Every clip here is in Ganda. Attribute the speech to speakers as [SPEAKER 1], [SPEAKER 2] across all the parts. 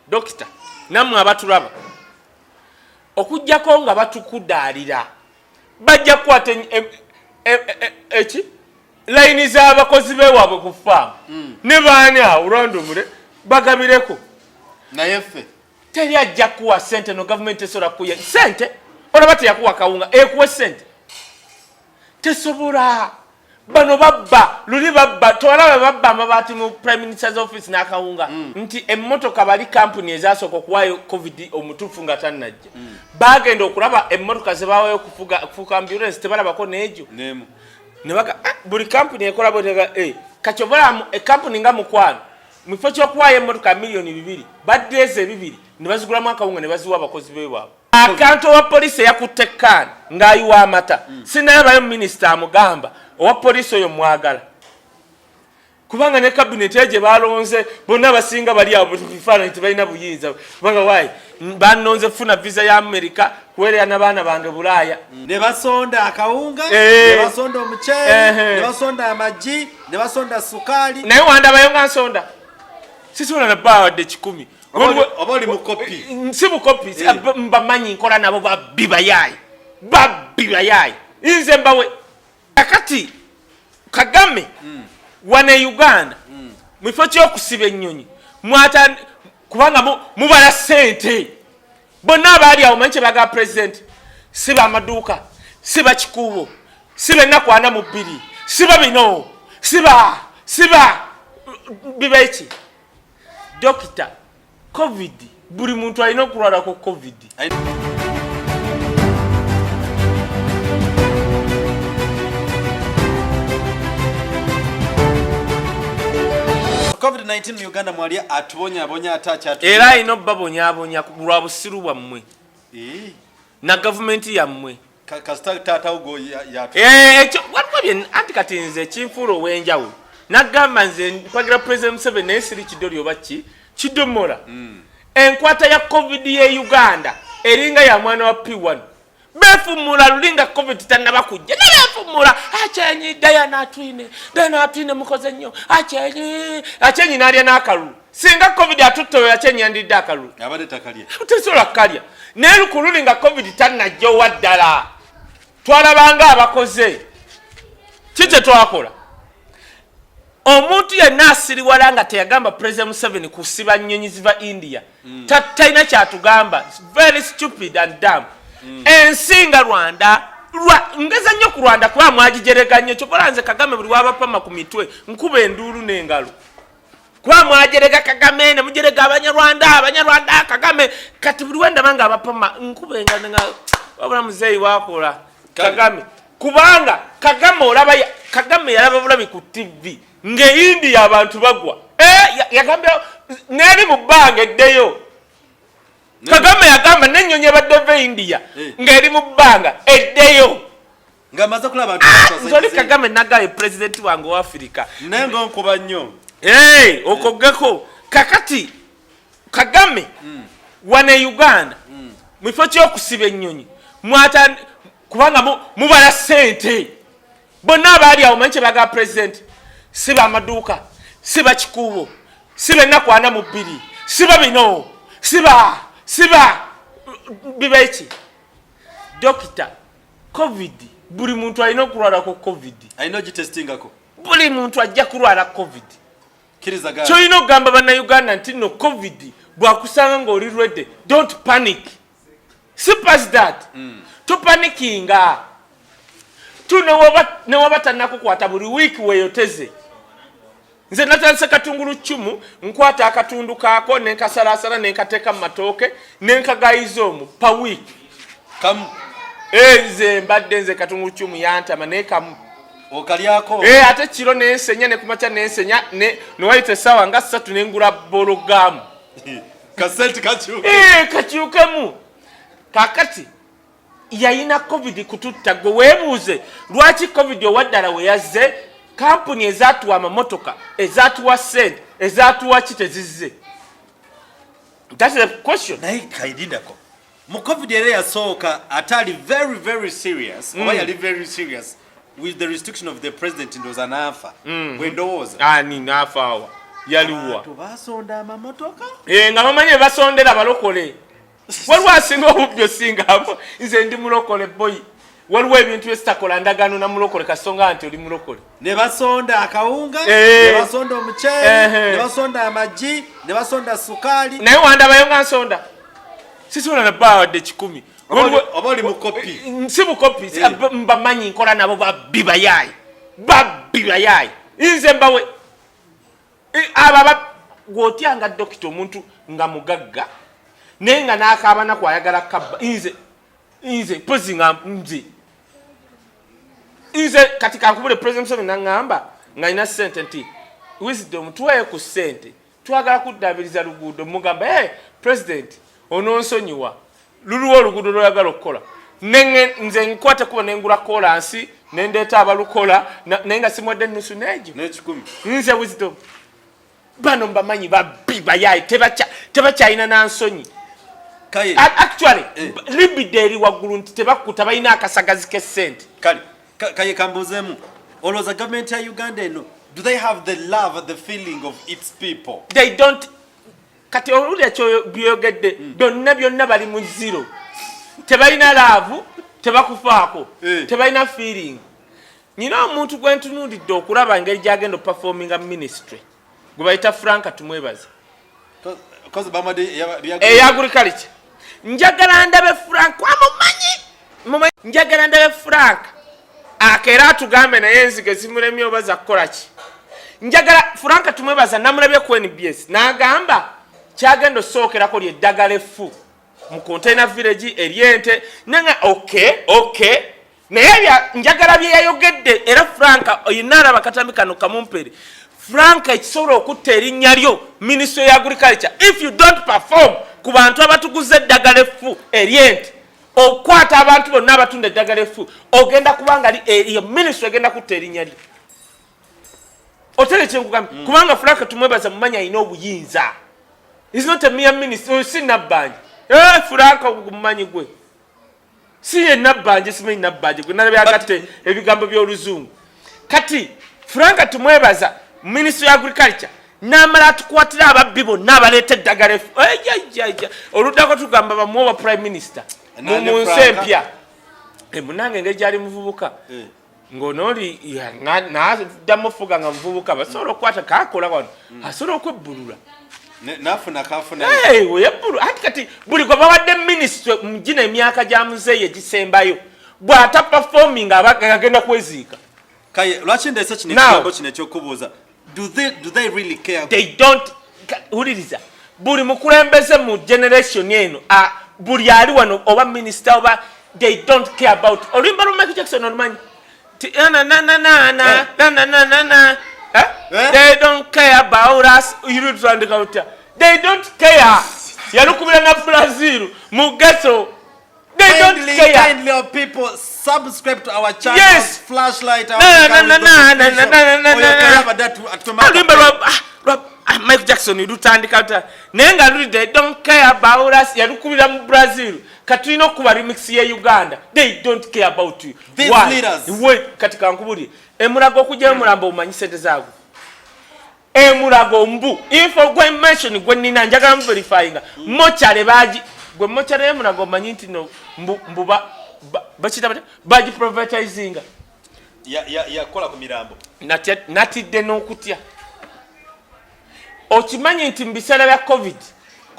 [SPEAKER 1] dokita namwe abatulaba okujjako nga batukudaalira bajja kukwata eki layini z'abakozi beewaabwe ku faamu ne baani awo olwandumule bagabireko
[SPEAKER 2] naye ffe
[SPEAKER 1] teri ajja kuwa ssente no gavumenti esobola kuya ssente olaba teyakuwa kawunga ekuwa ssente tesobola bano babba luli babba tolaba babba amabaati mu prime minister's office n'akawunga nti emmotoka bali kampuni ezasooka okuwaayo covid omutuufu nga tannajja bagenda okulaba emmotoka ze bawaayo okufuuka ambulance tebalabako n'egyo ne baga buli kampuni ekola bwetega kakyovulamu ekampuni nga mukwano mu kifo ky'okuwaayo emmotoka miliyoni 2 baddeeza 2 ne bazigulamu akawunga ne baziwa abakozi beewaabwe akantu owa poliisi eyakutte kkaani ng'ayiwa amata sinnayabayo minisita amugamba owa poliisi oyo mwagala kubanga ne kabineti eyo gye balonze bonna abasinga bali abo tukifaananyi tebalina buyinza kubanga waayi bannonze funa visa ya Amerika kuweerera n'abaana bange Bulaaya
[SPEAKER 2] ne basonda akawunga ne basonda omuceere ne basonda amagi ne basonda sukaali
[SPEAKER 1] naye wandabayo nga nsonda sisobola na baawadde 10
[SPEAKER 2] oba oli mukopi
[SPEAKER 1] si mukopi mbamanyi nkola nabo babbi bayaayi nze mbawe akati Kagame wane Uganda mu kifo ky'okusiba ennyonyi kubanga mubala ssente bonna abaali awo manyi kye baga pulezidenti si bamaduuka si bakikuubo si bennaku 42 siba bino siba bibeeki dokita covid buli muntu alina okulwalako covid
[SPEAKER 2] COVID-19 mu Uganda mwali atubonyabonya atakyatu
[SPEAKER 1] era alina obbabonyabonya lwa busiru bwammwe na gavumenti yammwe
[SPEAKER 2] kasita taata ugo
[SPEAKER 1] ekyo waliwo bye anti kati nze ekinfuula ow'enjawulo nagamba nze mpagira President Museveni naye siri kidoli oba kidomola enkwata ya covid ye Uganda eringa ya mwana wa P1 befumula lulinga covid tannaba kujja nebefumula achenyi Diana Twine mukoze nnyo achenyi n'alya n'akalulu singa covid atutto achenyi yandidde akalulu
[SPEAKER 2] abadde takalya
[SPEAKER 1] tesobola kalya naye lukululinga covid tannajja waddala twalabanga abakoze kite twakola omuntu yenna asiriwala nga teyagamba President Museveni kusiba nnyonyi ziva India talina kyatugamba very stupid and dumb ensinga Rwanda ngeza nnyo ku Rwanda kuba mwagijerega nnyo kyokola nze Kagame buli wabapama ku mitwe nkuba enduulu n'engalo kuba mwajerega Kagame ne mujerega abanyarwanda Kagame kati buli wenda nga abapama nkuba engalo nga wabula muzeeyi wakola Kagame kubanga Kagame yalaba bulabi ku TV nge India abantu bagwa yagambye neri mu bbanga eddeyo Kagame yagamba n'ennyonyi abadde India ng'eri mu bbanga eddeyo
[SPEAKER 2] ng'amaze kulaba abantu
[SPEAKER 1] nzoli Kagame nagaye president wange wa Afrika
[SPEAKER 2] nengo nkuba nnyo
[SPEAKER 1] okogeko kakati Kagame wane Uganda mu kifo ky'okusiba ennyonyi kubanga mubala ssente bonna abaali awo manyi kye baga president si bamaduuka si bakikuubo si bennaku 42 siba bino siba bibeeki dokita covid buli muntu alina okulwalako covid
[SPEAKER 2] alina ogitestingako
[SPEAKER 1] buli muntu ajja kulwala covid
[SPEAKER 2] kirizagala
[SPEAKER 1] kyolina okugamba bannayuganda nti no covid bwakusanga ng'oli lwedde don't panic simple as that topanikinga newaba tannakukwata buli wiiki weeyoteze nze natandise katungulu 10 nkwata akatundu kaako nenkasalaasala nenkateeka mu matooke nenkagayiza omu pa wiiki
[SPEAKER 2] kamu
[SPEAKER 1] nze mbadde nze katungulu 10 yantama naye kamu
[SPEAKER 2] okalyako
[SPEAKER 1] ate kiro nensenya nekumakya nensenya newayita essaawa nga 3 nengula bologamu
[SPEAKER 2] kasenti
[SPEAKER 1] kakyukemu kakati yayina covid kututta gwe weebuuze lwaki covid owaddala we yazze kampuni ezatuwa amamotoka ezatuwa sente ezatuwa kitezizze that's the question
[SPEAKER 2] naye kaidindako mu covid era yasooka atali very very serious oba yali very serious with the restriction of the president ndoza nafa bwendowooza
[SPEAKER 1] naafa awa yaliwa
[SPEAKER 2] basonda amamotoka
[SPEAKER 1] nga bamanye basondera balokole waliwo asinga obubbi osingamu nze ndi mulokole boy waliwo ebintu byesitakola ndagano na mulokole kasonga nti oli mulokole
[SPEAKER 2] ne basonda akawunga ne basonda omuceere ne basonda amagi ne basonda sukali
[SPEAKER 1] naye wandabayo nga nsonda sisona na bawadde 100
[SPEAKER 2] oba oli mukopi
[SPEAKER 1] si mukopi mbamanyi nkola nabo babbi bayayi nze mbawe ababa gwotyanga dokita omuntu nga mugagga naye nga n'akaabana kwayagala kabba nze pozi nga nze kati kankubule president Museveni n'aŋŋamba nga nina ssente nti wisdom tuwaye ku ssente twagala kuddabiriza luguudo mugamba president ononsonyiwa luliwo oluguudo lwoyagala okukola nze nkwate kuba nengula kolansi nendeeta abalukola naye nga simwadde ennusu n'egyo nze wisdom bano mbamanyi babbi bayayi tebakyalina nansonyi actually libidde eri waggulu nti tebakkuta balina akasagazi k'essente
[SPEAKER 2] kaye kambuzeemu olowooza gavumenti ya Uganda eno do they have the love the feeling of its people?
[SPEAKER 1] They don't. Kati olulya kyo byogedde byonna bali mu zero tebalina laavu tebakufaako tebalina feeling nyina omuntu gwentunuulidde okulaba engeri gyagenda performinga ministry gwe bayita Franka tumwebaze agriculture njagala ndabe Frank wamumanyi njagala ndabe Frank akera atugambe naye enzige zimulemye oba zakukola ki njagala Franka tumwebaza namulabye ku NBS n'agamba kyagenda osookerako lyeddagala effu mu container village eryente nanga okay naye njagala bye yayogedde era Franka oyina alaba katambi kano kamumpere Franka ekisobola okutta erinnya lyo Ministry ya Agriculture if you don't perform ku bantu abatuguze eddagala effu eryente okwata abantu bonna abatunda eddagala effu ogenda kubanga iyo ministry egenda kutta erinnya lyo otele kyenkugambye kubanga Franka tumwebaza mumanya alina obuyinza is not a mere minister si nabbanje Franka mumanyi gwe si ye nabbanje simanyi nabbanje gwe nalabye agatte ebigambo by'oluzungu kati Franka tumwebaza Ministry of Agriculture namala atukwatira ababbi bonna abaleeta eddagala effu oluddako tugamba bamuwa prime minister mu nsi empya munange engeri gyali muvubuka ng'onooli n'addamu ofuga nga muvubuka basobola okukwata kakola wano asobola okwebbulula oyebbulu ati kati buli gwe bawadde ministry mugina emyaka gya muzeeyi egisembayo bw'ata performing agenda kweziika
[SPEAKER 2] kaye lwaki ndeese kino ekigambo kino ekyokubuuza do they really care?
[SPEAKER 1] They don't. Uliriza buli mukulembeze mu generation eno buli ali wano oba minister oba they don't care about olimba Michael Jackson olumanyi they don't care about us they don't care yalukubira na Brazil mu ghetto they don't care.
[SPEAKER 2] Kindly of people subscribe to our channel.
[SPEAKER 1] Yes.
[SPEAKER 2] Flashlight
[SPEAKER 1] Michael Jackson yalutandika nenga they don't care about us yalukubira mu Brazil katulina okuba remix ye Uganda they don't care about you.
[SPEAKER 2] These leaders
[SPEAKER 1] katika nkubuli emulago okujja emulambo umanyi sente zaago emulago mbu info gwe mention gwe nina njagala verifying mochale baji gwe mochale emulago manyi nti no mbu bachita baji privatizing
[SPEAKER 2] ya kola ku mirambo
[SPEAKER 1] natidde n'okutya okimanyi nti mbisala bya covid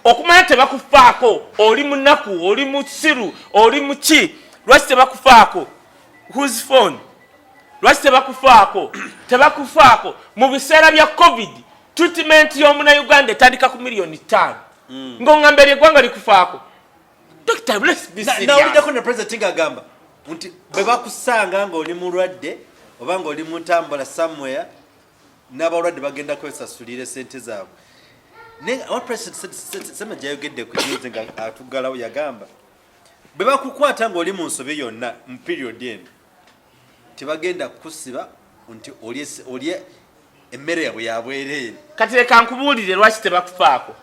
[SPEAKER 1] okumanya tebakufaako oli munaku oli musiru oli muki lwaki tebakufaako whose phone lwaki tebakufaako mu biseera bya covid treatment y'omuna Uganda etandika ku miliyoni 5 ng'ongambere eggwanga likufaako Dr. Bless Bisi
[SPEAKER 2] na ulidako na president ngagamba nti bebakusanga ng'oli mulwadde oba ng'oli mu ntambula somewhere n'abalwadde bagenda kwesasulira sente zaabwe nenga our president sema jayogedde ku news nga atugalawo yagamba bebakukwata ng'oli mu nsobe yonna mu period eno tebagenda kusiba nti oli emmere yabwe yabwereere
[SPEAKER 1] kati leka nkubuulire lwaki tebakufaako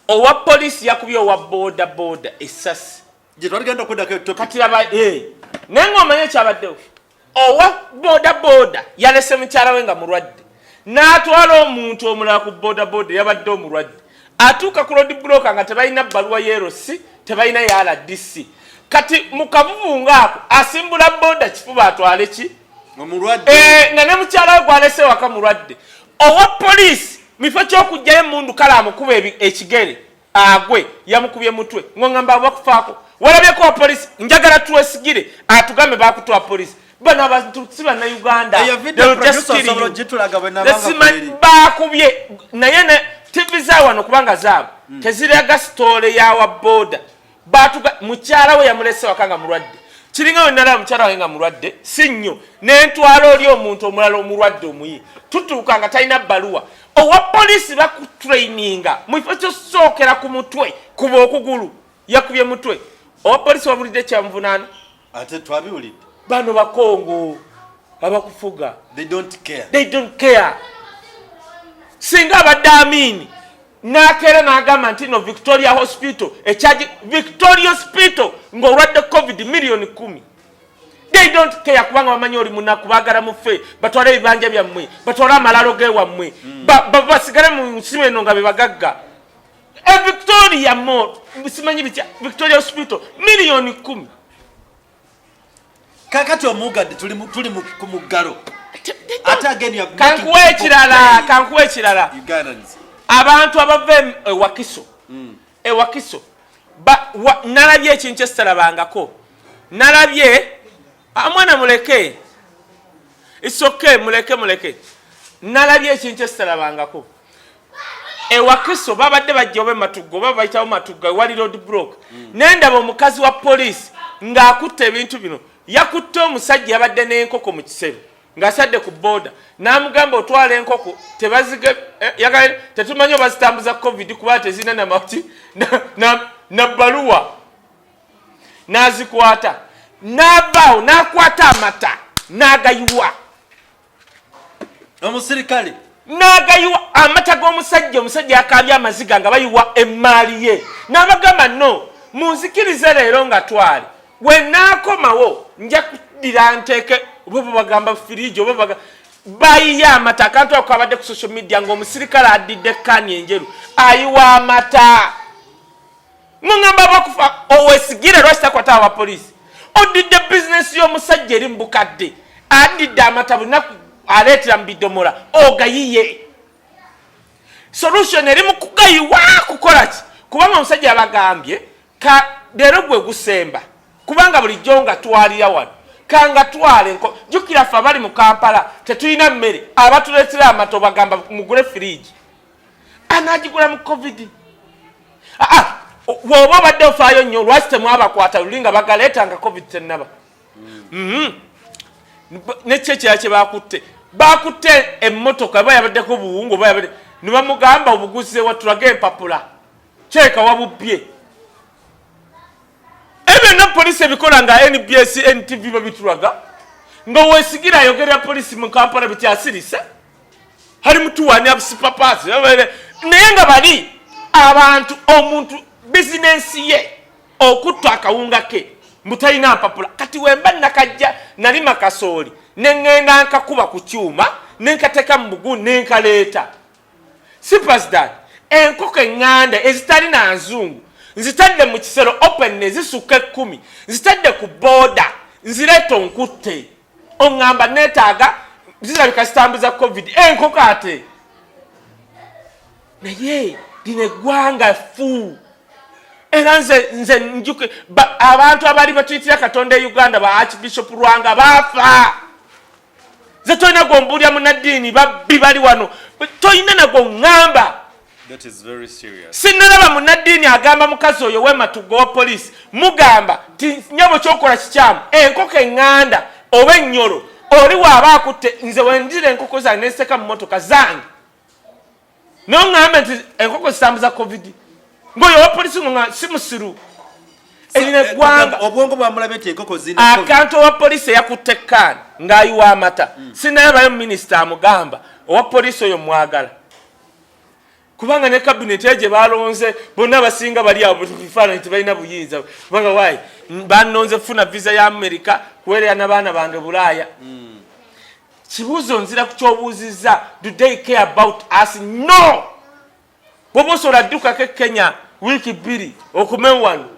[SPEAKER 1] owa polisi yakubye owa boda esasi
[SPEAKER 2] je twagenda kudako topic
[SPEAKER 1] kati laba nenga omanye kyabaddewo owa boda yalese mukyala we nga mulwadde n'atwala omuntu omulala ku bodaboda yabadde omulwadde atuuka ku road block nga tebalina bbaluwa yerosi tebalina ya RDC kati mu kavuvu ngaako asimbula boda kifuba atwale ki nga ne mukyala we gwalese waka mulwadde owa poliisi mifo ky'okugjayo emundu kale amukuba ekigere agwe yamukubye mutwe ng'ongamba bakufaako walabyeko wa poliisi njagala twesigire atugambe bakutoa poliisi bano abantu si bannayuganda bakubye naye ne TV za wano kubanga zaabo teziraga sitole yawa boda batuga mukyala we yamulese wakanga mulwadde kiringa wenala mukyala we nga mulwadde si nnyo n'entwala oli omuntu omulala omulwadde omuyi tutuuka nga talina bbaluwa owa poliisi bakutraininga mufo kyosookera ku mutwe kuba okugulu yakubye mutwe owa poliisi wabulidde kyamuvunaana
[SPEAKER 2] ate twabiwulidde
[SPEAKER 1] bano bakongo abakufuga
[SPEAKER 2] they don't care
[SPEAKER 1] singa abadde amini nakera nagamba nti no Victoria Hospital echaji Victoria Hospital ng'olwadde COVID milioni 10 they don't care kubanga bamanyi oli munaku bagala mufe batwala ebibanja byammwe batwala amalalo gewammwe basigale mu nsimu eno nga bebagagga Victoria Mall simanyi bitya Victoria Hospital milioni 10
[SPEAKER 2] kakati omugadde tuli ku muggalo ate again you
[SPEAKER 1] kankuwe ekirala
[SPEAKER 2] Ugandans
[SPEAKER 1] abantu abava ewakiso nalabye ekintu kyesitalabangako nalabye amwana muleke it's okay muleke nalabye ekintu kyesitalabangako ewakiso babadde bajja obe matuggo babayitawo matuggo wali road block nendaba omukazi wa poliisi ng'akutte ebintu bino yakutte omusajja yabadde n'enkoko mu kisero ng'asadde ku boda n'amugamba otwala enkoko tebazige tetumanyi obazitambuza COVID kuba tezina namati na bbaluwa n'azikwata n'avaawo n'akwata amata n'agayiwa
[SPEAKER 2] omusirikale
[SPEAKER 1] n'agayiwa amata g'omusajja yakabye amaziga nga bayiwa emmaali ye n'abagamba no munzikirize leero nga twali we naakomawo nja kudira nteeke oba bagamba firiji oba bayiya amata akantu ako kabadde ku social media ng'omusirikale adidde kani enjeru ayiwa amata ng'ongamba bakufa owesigire lwaki takwata awa poliisi odidde bizinesi y'omusajja eri mbukadde adidde amata bunaku aleetera mu bidomola ogayiye solution eri mu kugayiwa kukola ki kubanga omusajja yabagambye leero gwe gusemba kubanga bulijjo nga twalira wano kanga twale nko jukira fa bali mu Kampala tetuyina mmere abatuletera amata bagamba mugule fridge anagigula mu COVID woba badde ofaayo nnyo lwaki temwabakwata lulinga bagaleeta nga COVID tennaba nekyekya kye bakutte emmotoka baba yabaddeko buwungu baba yabadde ne bamugamba obuguzi watulage empapula kyeka wabubbye na poliisi ebikola nga NBS NTV babitulaga nga weesigira ayogerera poliisi mu Kampala bityasirise hali mutuwani abusipapasi naye nga bali abantu omuntu bizinensi ye okutta akawunga ke mutalina mpapula kati wemba nakajja nali makasooli neŋŋenda nkakuba ku kyuma nenkateeka mu bugu nenkaleeta si president enkoko eŋŋanda ezitalina nzungu nzitadde mu kisero open nezisuka 10 nzitadde ku boda nzireeta onkutte oŋŋamba neetaaga zirabika zitambuza COVID enkoko ate naye lino eggwanga fu era nze njuke abantu abali batuyitira Katonda e Uganda ba Archbishop Lwanga baafa ze toyina gombuulya munaddiini babbi bali wano toyina nago ŋŋamba.
[SPEAKER 2] That is very serious.
[SPEAKER 1] Sinalaba munaddiini agamba mukazi oyo w'ematuggo wa poliisi mugamba ti nyabo kyokola kikyamu enkoko eŋŋanda oba ennyolo oli waaba akutte nze wendira enkoko zange neseka mu motoka zange noŋŋambe nti enkoko zitambuza COVID ng'oyo wa poliisi nga si musiru erina eggwanga
[SPEAKER 2] obwongo bwamulabe nti enkoko zina
[SPEAKER 1] akantu owa poliisi eyakutte kkaani ng'ayiwa amata sinalabayo minisita amugamba owa poliisi oyo mwagala kubanga ne cabinet eje balonze bonna basinga bali abo bifaananyi tebalina buyinza kubanga wayi banonze funa visa ya America kuweerera n'abaana bange Bulaaya kibuuzo nzira ku kyobuuzizza, do they care about us? No. Bw'oba osobola ddukako Kenya wiiki 2 okumewano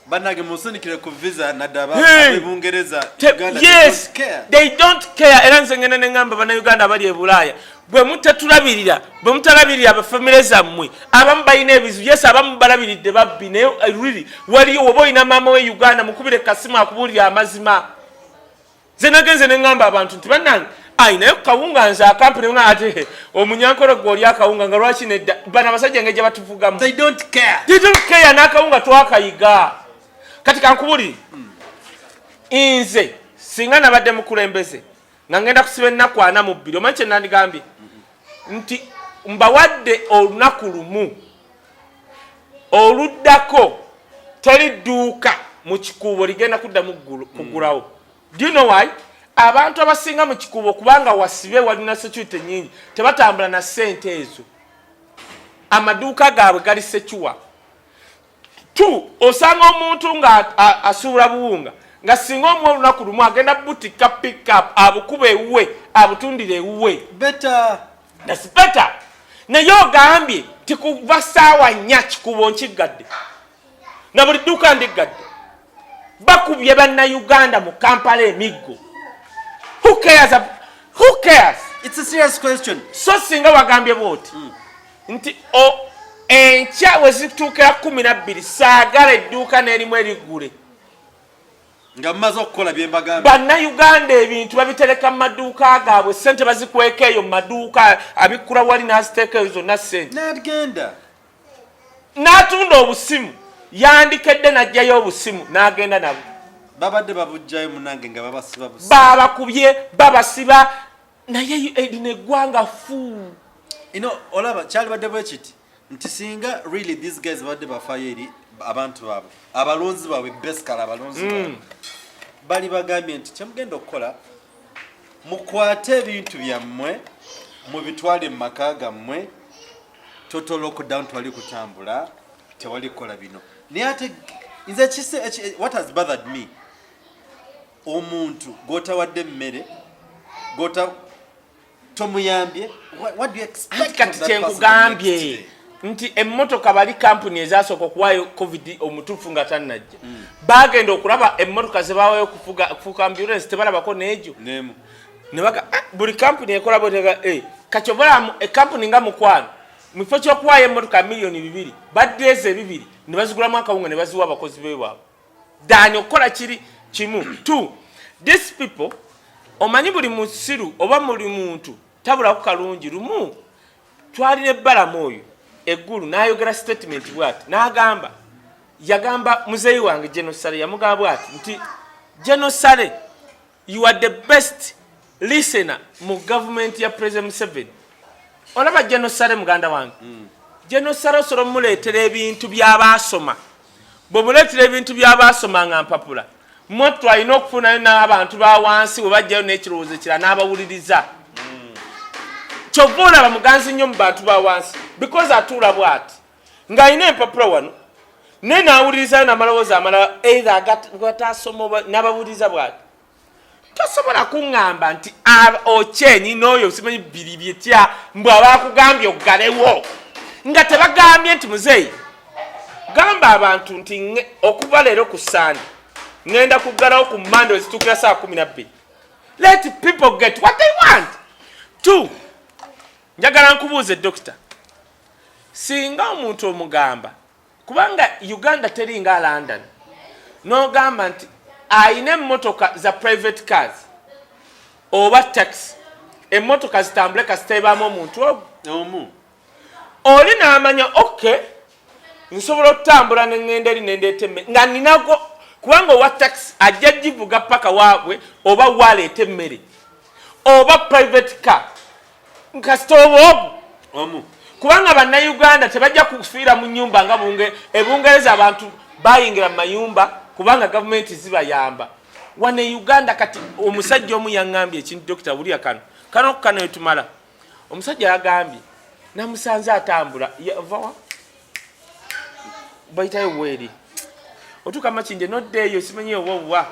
[SPEAKER 2] bannange musunikire ku visa naddaba Bungereza
[SPEAKER 1] Uganda. Yes, they don't care. Era nze ngenda ne ngamba bannayuganda abali e Bulaaya, bwe mutatulabirira, bwe mutalabirira abafamile zammwe abamu balina ebizibu. Yes, abamu balabiridde babbi, naye really waliyo oba olina maama we Uganda mukubire kasimu akubuulira amazima. Nze nagenze ne ngamba abantu nti bannange ayinayo kawunga nze akampuni nga ate omunyankolo gw'oli akawunga nga lwaki nedda bano abasajja ng'ejja batuvugamu.
[SPEAKER 2] They don't
[SPEAKER 1] care n'akawunga twakayiga. Kati kankubulire nze singa nabadde mukulembeze nga ngenda kusiba ennaku 42 omanyi kye nandigambye nti mbawadde olunaku lumu oluddako teri dduuka mu kikuubo ligenda kuddamu kugulawo. Do you know why? Abantu abasinga mu kikuubo kubanga wasibe walina security nyingi tebatambula na ssente ezo, amaduuka gaabwe gali secuwa. Osanga omuntu nga asuula buwunga nga singa omu olunaku lumu agenda butika pick up abukuba ewuwe abutundire ewuwe. That's better. Naye ogambye tikuva ssaawa 4 kikuubo nkiggadde na buli dduuka ndiggadde, bakubye bannayuganda mu Kampala emiggo. Who cares?
[SPEAKER 2] It's a serious question.
[SPEAKER 1] So singa wagambye bwoti nti enkya we zituukira 12 saagala edduuka n'erimu erigule
[SPEAKER 2] nga mmaze okukola bye mbagambye.
[SPEAKER 1] Bannayuganda ebintu babitereka mu maduuka gaabwe, ssente bazikweka eyo mu maduuka, abikkula wali n'aziteeka eyo zonna ssente.
[SPEAKER 2] N'agenda
[SPEAKER 1] n'atunda obusimu, yandikedde n'ajjayo obusimu n'agenda nabo.
[SPEAKER 2] babadde babujjayo munange nga babasiba busimu,
[SPEAKER 1] babakubye babasiba, naye erina eggwanga fu.
[SPEAKER 2] olaba kyali badde bwe kiti nti singa really these guys badde bafaayo eri abantu baabwe abalonzi baabwe basically abalonzi baabwe bali bagambye nti kyemugenda okukola mukwate ebintu byammwe mubitwale mu maka gammwe, total lockdown twali kutambula tewali kukola bino. Naye ate nze kise what has bothered me, omuntu gotawadde mmere tomuyambye, what do you expect?
[SPEAKER 1] Kati kyenkugambye nti emmotoka bali kampuni ezasooka okuwaayo covid omutuufu nga tannajja bagenda okulaba emmotoka ze bawaayo okufuuka ambulance tebalabako n'egyo ne baga buli kampuni ekola bwetega kati obulamu ekampuni nga Mukwano mu kifo ky'okuwaayo emmotoka miliyoni 2 baddeeze 2 ne bazigulamu akawunga ne baziwa abakozi be baabwe. Daani okukola kiri kimu. 2, these people omanyi buli musiru oba muli muntu tabulaku kalungi. Lumu twalina ebbalamu oyo eggulu n'ayogera statement bw'ati n'agamba, yagamba muzeeyi wange Genosale yamugamba bw'ati nti Genosale, you are the best listener mu government ya President Museveni. Olaba Genosale muganda wange Genosale osobola muleetera ebintu by'abaasoma, bw'omuleetera ebintu by'abaasoma nga mpapula mmoto alina okufunayo n'abantu ba wansi bwe bajjayo n'ekirowoozo ekira n'abawuliriza. Kyova olaba muganzi nnyo mu bantu ba wansi because atuula bw'ati ng'alina empapula wano naye n'awulirizayo n'amalowoozo amalala either gataasoma n'abawuliriza bw'ati. Tosobola kuŋŋamba nti Ochenyi n'oyo simanyi bbiri byetya mbwe abaakugambye oggalewo nga tebagambye nti muzeeyi gamba abantu nti okuva leero ku Sande ngenda kuggalawo ku Mande ezituukira saa 12. Let people get what they want. 2, njagala nkubuuze Dokita, singa omuntu omugamba kubanga Uganda teringa London n'ogamba nti ayina emmotoka za private cars oba taxi, emmotoka zitambule kasiteebaamu omuntu omu, oli n'amanya okay nsobola okutambula n'engenda eri nendeeta emmere nga ninago, kubanga owa taxi ajja givuga paka waabwe oba waleeta emmere oba private car kasitooba omu, kubanga bannayuganda tebajja kufiira mu nnyumba nga ebungereza abantu bayingira mu mayumba kubanga gavumenti zibayamba. Wano Uganda kati omusajja omu yaŋŋambye ekintu Dokita wulira kano wetumala. Omusajja yagambye namusanze atambula yavawa bayitayo weri otuuka Makindye nodde eyo simanyi owawa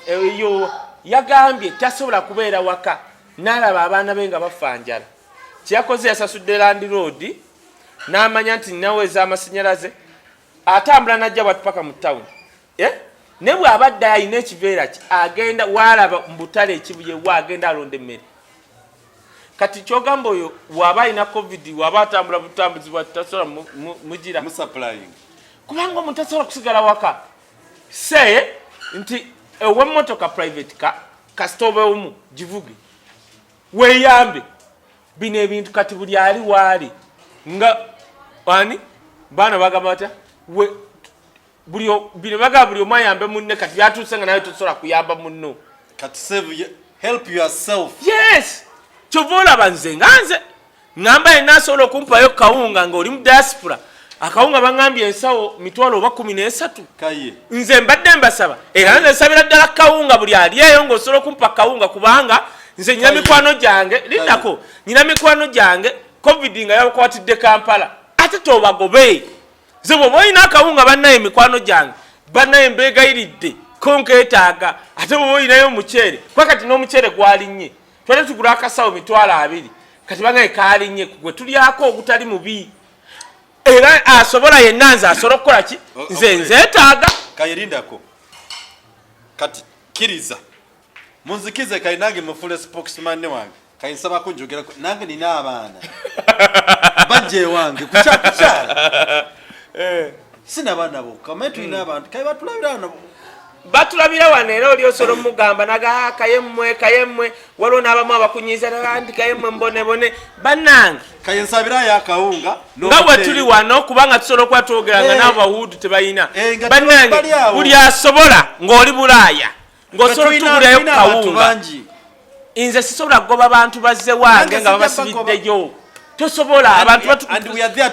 [SPEAKER 1] eyo yagambye tasobola kubeera waka n'alaba abaana be nga bafanjala kyakoze yasasudde Land Road n'amanya nti naweza amasinnyalaze atambula najja bwatu paka mu town ne bw'abadde alina ekiveera ki agenda waalaba mu butale ekibuye agenda alonda emmere kati kyogamba oyo bw'aba alina covid waba atambula butambuzi bwatasobola mugira kubanga omuntu asobola kusigala waka seye nti ow'emmotoka private kasita obeomu givuge weeyambe bino ebintu kati buli ali waali nga ani baana bagamba batya bino bagamba buli omu ayambe munne kati byatuuse nga nawe tosobola kuyamba munno
[SPEAKER 2] help yourself.
[SPEAKER 1] Yes, kyova olaba nze ngamba yenna asobola okumpayo kawunga ng'oli mu diaspora akawunga bangambye ensawo mitwalo oba 13 nze mbadde mbasaba era nze nsabira ddala kawunga buli alieyo ng'osobola okumpa kawunga kubanga nze nyina mikwano gyange lindako nyina mikwano gyange covid nga yabakwatidde Kampala ate tobagobe nze bw'oba olina akawunga bannaye mikwano gyange bannaye mbeegayiridde ko nkeetaaga ate bw'oba olinayo omuceere kuba kati n'omuceere gwalinnye twali tugula akasawo mitwalo 2 kati bangaye kaalinnye gwe tulyako ogutali mubi era asobola yenna nze asobola okukola ki nze nzeetaaga
[SPEAKER 2] kayirindako kati kiriza munzikize kali nange mufule spokesman ne wange kayinsaba kunjogerako nange nina abaana bajje wange kuchakucha sina baana bokka mwe tulina abantu kayi batulabira nabo
[SPEAKER 1] batulabira wano era oli osobola omugamba naga kayemmwe waliwo n'abamu abakunyiiza nagandi kayemmwe mbonebone bannange
[SPEAKER 2] kayensabirayo akawunga
[SPEAKER 1] nga bwe tuli wano kubanga tusobola okuba twogeranga n'abo bawuudu tebalina bannange buli asobola ng'oli Bulaaya ng'osobola tugulayo kawunga nze sisobola kugoba bantu bazze wange nga babasibiddeyo tosobola abantu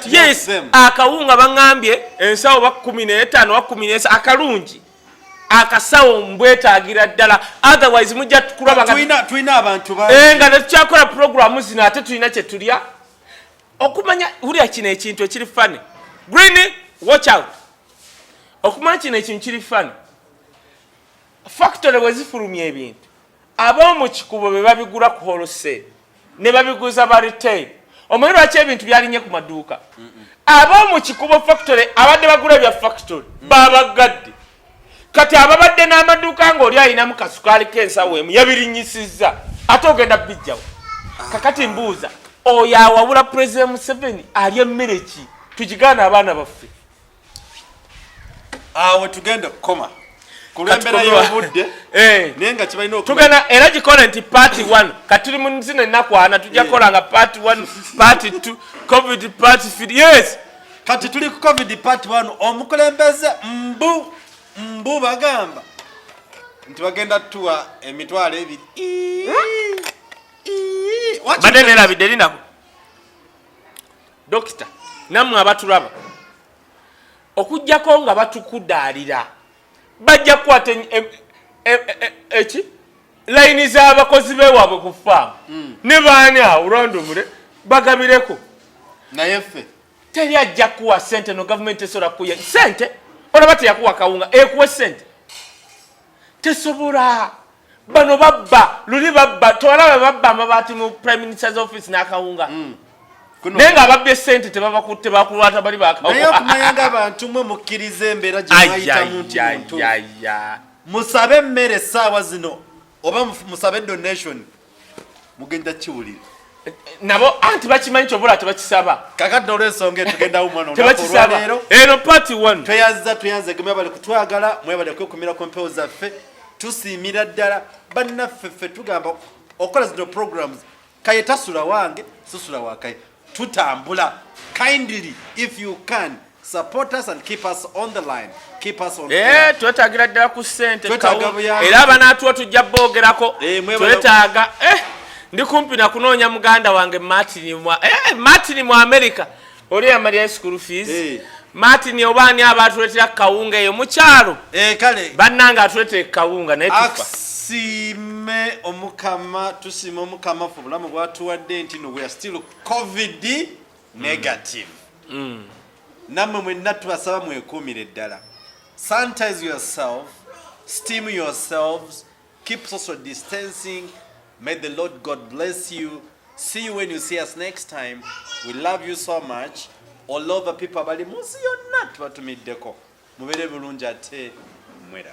[SPEAKER 1] yes akawunga bangambye ensawo ba 15 wa 17 akalungi akasawo mbwetaagira ddala otherwise mujja tukulaba
[SPEAKER 2] tulina abantu
[SPEAKER 1] nga tetukyakola programu zino ate tulina kye tulya okumanya hulya kino ekintu ekiri fane green watch out okumanya kino ekintu kiri fane factory wezifulumya ebintu ab'omu kikubo be babigula ku wholesale ne babiguza ba retail omanyi lwaki ebintu byalinnye ku maduuka ab'omu kikubo factory abadde bagula ebya factory babagadde kati ababadde n'amaduuka ng'oli alinamu kasukaali k'ensawo emu yabirinnyisizza ate ogenda bijjawo kakati mbuuza oyo awabula President Museveni alya emmere ki tugigaana abaana baffe
[SPEAKER 2] awo tugenda kukoma kulembera y'obudde naye nga kibalina
[SPEAKER 1] tugenda era gikola nti part 1 kati tuli mu zino ennaku tujja kukola nga part 1 part 2 covid part 3 yes
[SPEAKER 2] kati tuli ku covid part 1 omukulembeze mbu bagamba nti bagenda tuwa emitwalo 2
[SPEAKER 1] badde nerabidde linako dokita nammwe abatulaba okujjako nga batukudaalira bajja kukwata eki layini z'abakozi beewaabwe ku faamu ne baani awo lwandumule bagabireko
[SPEAKER 2] naye ffe
[SPEAKER 1] teri ajja kuwa sente no gavumenti esobola kuya sente olaba teyakuwa kawunga ekuwe sente tesobola bano babba luli babba tolaba babba amabaati mu prime minister's office n'akawunga naye nga ababbye sente tebabakutte bakulwata bali bakawunga
[SPEAKER 2] naye okumanyanga abantu mwe mukkiriza embeera gye mwayita muntu musabe emmere essaawa zino oba musabe donation mugenda kiwulira
[SPEAKER 1] nabo anti bakimanyi kyobula tebakisaba
[SPEAKER 2] kakati n'olwensonga etugendawo mwana
[SPEAKER 1] tebakisaba eno part 1
[SPEAKER 2] tweyanze mwebale kutwagala mwebale kwekumira ku mpewo zaffe tusiimira ddala bannaffe ffe tugamba okola zino programs kaye tasula wange susula wakaye tutambula kindly if you can support us and keep us on the line keep us on
[SPEAKER 1] twetaagira ddala ku ssente era abanaatuwa tujja boogerako twetaaga ndi kumpi na kunoonya muganda wange Martin mu America oli amalya school fees Martin obaani abatuletera kawunga eyo mukyalo
[SPEAKER 2] kale
[SPEAKER 1] bannanga atuletera kawunga naye
[SPEAKER 2] tusiime omukama fu bulamu bwatuwadde nti no we are still covid negative nammwe mwenna tubasaba mwekuumire ddala sanitize yourself steam yourselves keep social distancing May the Lord God bless you. See you when you see us next time. We love you so much. All over people abali munsi yonna tubatumiddeko. Mubere bulungi ate mwera.